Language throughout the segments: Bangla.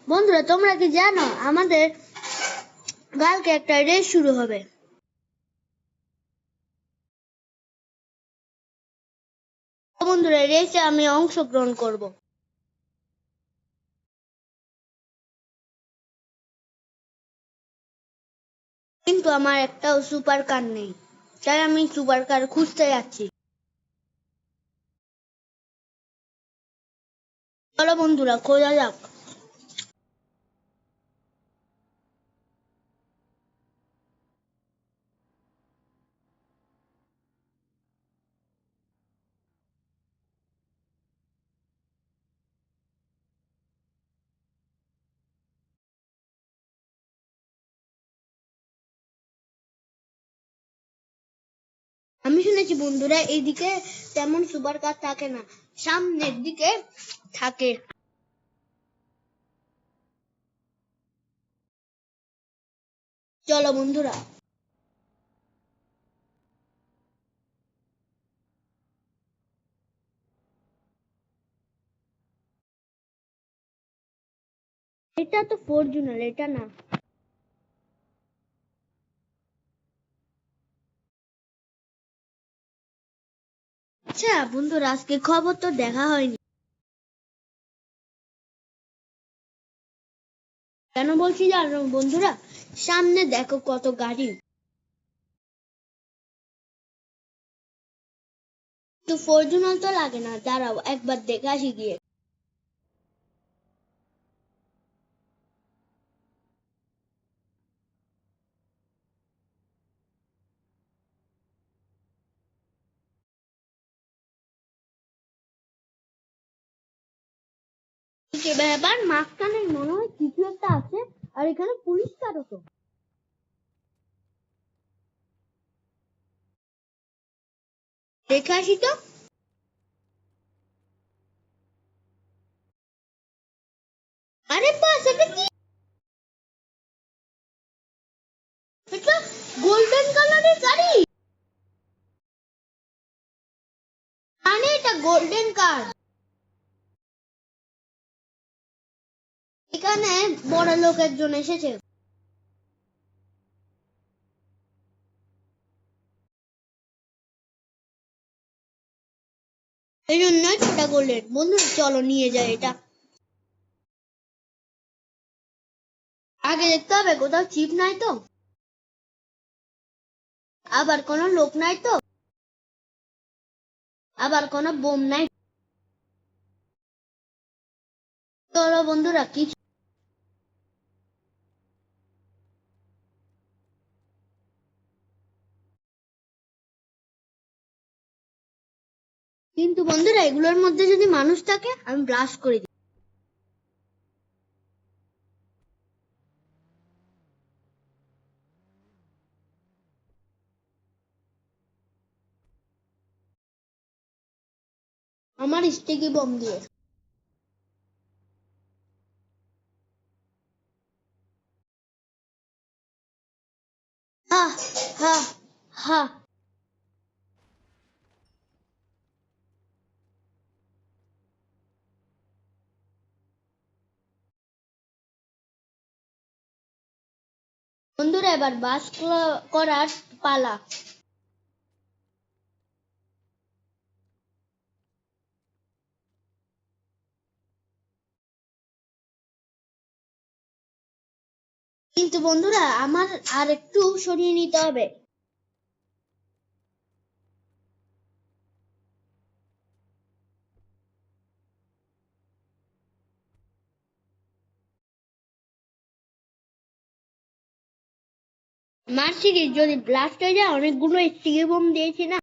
বন্ধুরা, তোমরা কি জানো আমাদের কালকে একটা রেস শুরু হবে? বন্ধুরা, রেসে আমি অংশগ্রহণ করব। কিন্তু আমার একটাও সুপার কার নেই, তাই আমি সুপার কার খুঁজতে যাচ্ছি। চলো বন্ধুরা, খোঁজা যাক। আমি শুনেছি বন্ধুরা, এইদিকে তেমন সুপার কার থাকে না, সামনের দিকে থাকে। চলো বন্ধুরা। এটা তো ফরচুনার, এটা না। আচ্ছা বন্ধুরা, আজকে খবর তো দেখা হয়নি, কেন বলছি জানো বন্ধুরা? সামনে দেখো কত গাড়ি, তো ফরচুনার তো লাগে না। দাঁড়াও একবার দেখে আসি গিয়ে। কি ব্যাপার, মাঝখানে মনে হয় কিছু একটা আছে, আর এখানে পরিষ্কারও তো। দেখে আসি তো। আরে বাস, এটা কি? এটা গোল্ডেন কালারের গাড়ি, মানে এটা গোল্ডেন কার। এখানে বড় লোক একজন এসেছে, এই জন্য এটা গোল্ডেন। বন্ধু চলো নিয়ে যাই এটা। আগে দেখতে হবে কোথাও চিপ নাই তো, আবার কোনো লোক নাই তো, আবার কোনো বোম নাই। চলো বন্ধুরা, কি কিন্তু বন্ধুরা, এগুলোর মধ্যে যদি মানুষ থাকে আমি ব্লাস্ট করে দিই। আমার স্টিকি বম দিয়ে। হা হা হা। বন্ধুরা, এবার বাস করার পালা। কিন্তু বন্ধুরা, আমার আর একটু সরিয়ে নিতে হবে। মার্সিডিজ যদি ব্লাস্ট হয়ে যায়, অনেকগুলো স্টিকি বোম দিয়েছি না।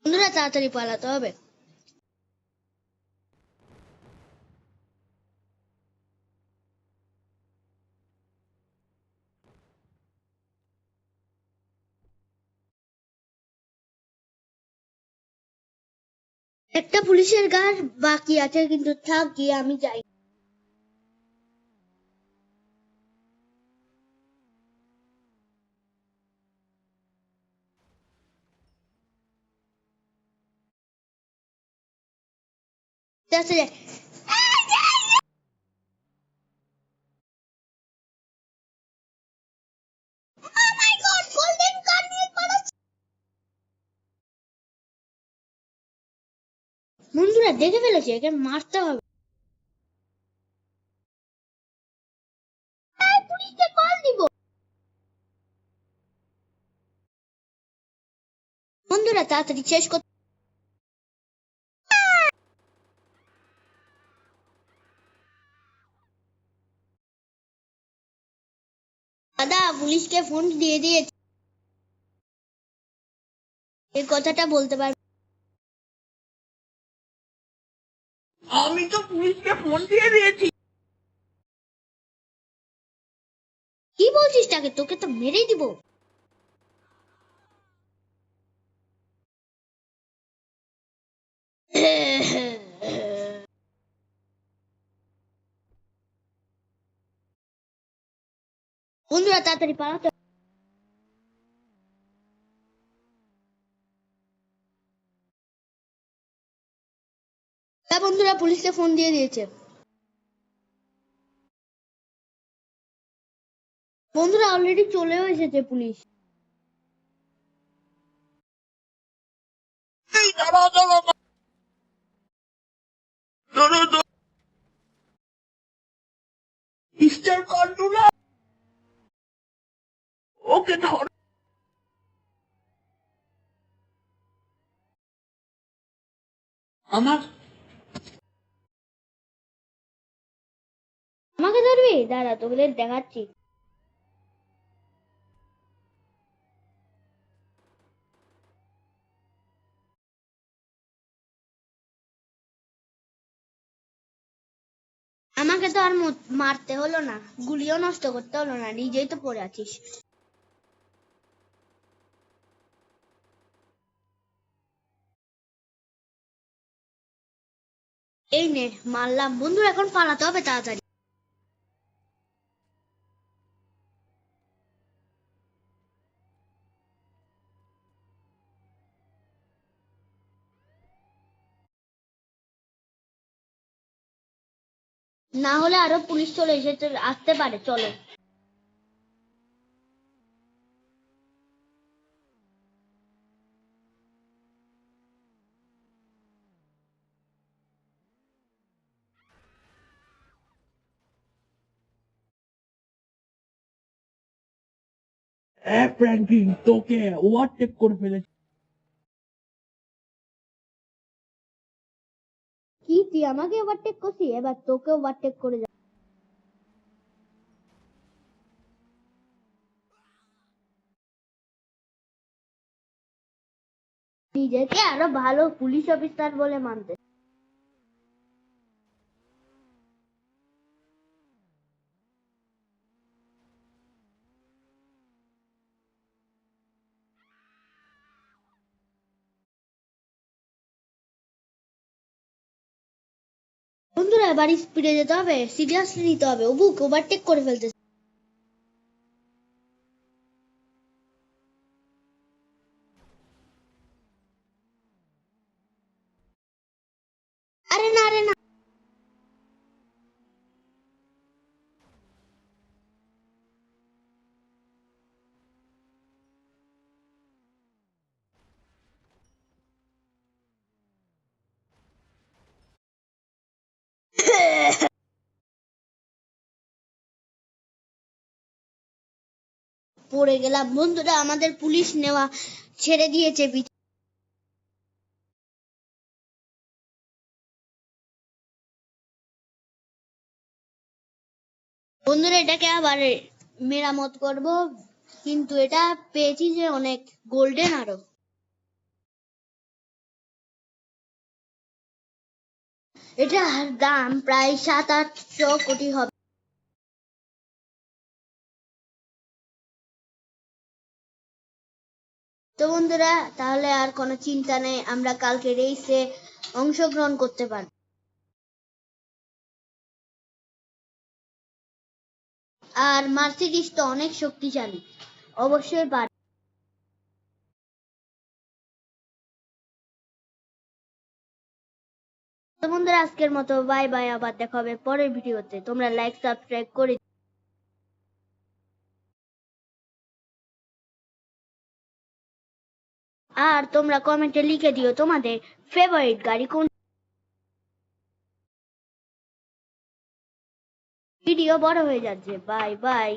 বন্ধুরা, তাড়াতাড়ি পালাতে হবে। একটা পুলিশের গাড় বাকি আছে, কিন্তু থাক গিয়ে আমি যাই। আসতে যায়। বন্ধুরা দেখে ফেলেছে, একে মারতে হবে। পুলিশকে কল দিব। বন্ধুরা তাড়াতাড়ি শেষ করতে। দাদা পুলিশকে ফোন দিয়ে দিয়েছে, এই কথাটা বলতে পারবে? আমি তো পুলিশকে ফোন দিয়ে দিয়েছি। কি বলছিস তাকে? তোকে তো মেরেই দিব। বন্ধুরা তাড়াতাড়ি পালাতে। হ্যাঁ বন্ধুরা পুলিশকে ফোন দিয়ে দিয়েছে। বন্ধুরা অলরেডি চলেও এসেছে পুলিশ। এই দাঁড়াও দাঁড়াও দাঁড়াও দাঁড়াও। মিস্টার কন্ট্রোলার, ওকে ধর। আমার আমাকে ধরবি? দাঁড়া তোদের দেখাচ্ছি। আমাকে তো আর মারতে হলো না, গুলিও নষ্ট করতে হলো না, নিজেই তো পড়ে আছিস। এই নে মারলাম। বন্ধুরা এখন পালাতে হবে তাড়াতাড়ি। না হলে আরো পুলিশ চলে এসে আসতে পারে। চলো। ফ্র্যাঙ্কলিন তোকে ওভারটেক করে ফেলেছে। কি তুই আমাকে ওভারটেক করছিস? এবার তোকে ওভারটেক করে যা। নিজেকে আরো ভালো পুলিশ অফিসার বলে মানতে। বন্ধুরা এবার স্পিডে যেতে হবে, সিরিয়াসলি নিতে হবে। ও বুক ওভারটেক করে ফেলতেছে। আরে না আরে না। পড়ে গেলাম। বন্ধুরা আমাদের পুলিশ নেওয়া ছেড়ে দিয়েছে। বন্ধুরা এটাকে আবার মেরামত করব, কিন্তু এটা পেয়েছি যে অনেক গোল্ডেন আরো। এটার দাম প্রায় 700-800 কোটি হবে। তো বন্ধুরা তাহলে আর কোনো চিন্তা নেই, আমরা কালকে রেসে অংশগ্রহণ করতে পারব। আর মার্সিডিজ তো অনেক শক্তিশালী, অবশ্যই পারবে। তো বন্ধুরা আজকের মতো বাই বাই, আবার দেখা হবে পরের ভিডিওতে। তোমরা লাইক সাবস্ক্রাইব করে আর তোমরা কমেন্টে লিখে দিও তোমাদের ফেভারিট গাড়ি কোন। ভিডিও বড় হয়ে যাচ্ছে। Bye bye.